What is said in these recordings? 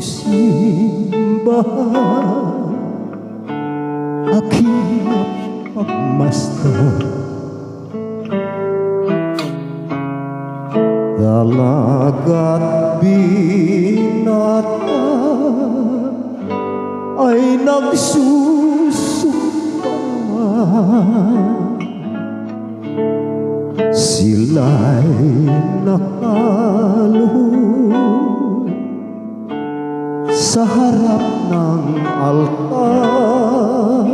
simbahan, aking pagmasdan. Dalaga't binata ay nagsusumbahan, sila'y nakaluhod sa harap ng altar,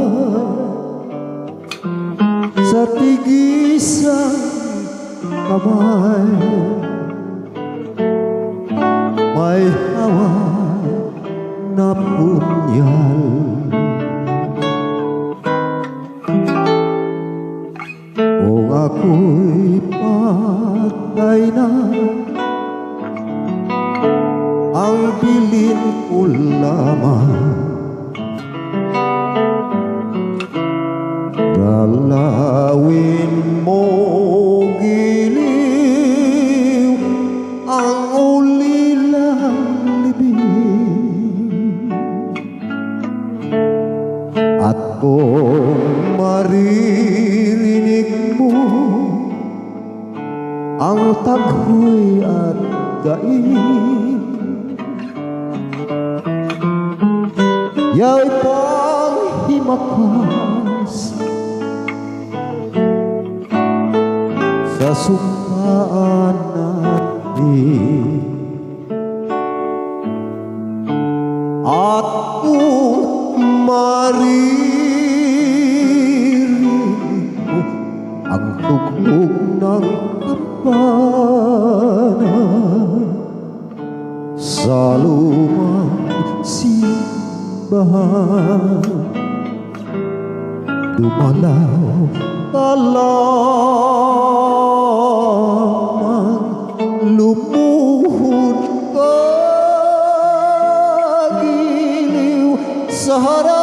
sa tigisang kamay may hawak na punyal. Kung ako'y patay na, ang bilin ko lamang dalawin mo giliw ang ulilang libing. At kung maririnig mo ang taghoy at daig, ya'y panghimakas sa sumpaan natin. At kung maririnig mo ang tugtog ng kampana sa lumang simbahan, dumalaw ka lamang, lumuhod ka giliw sa harap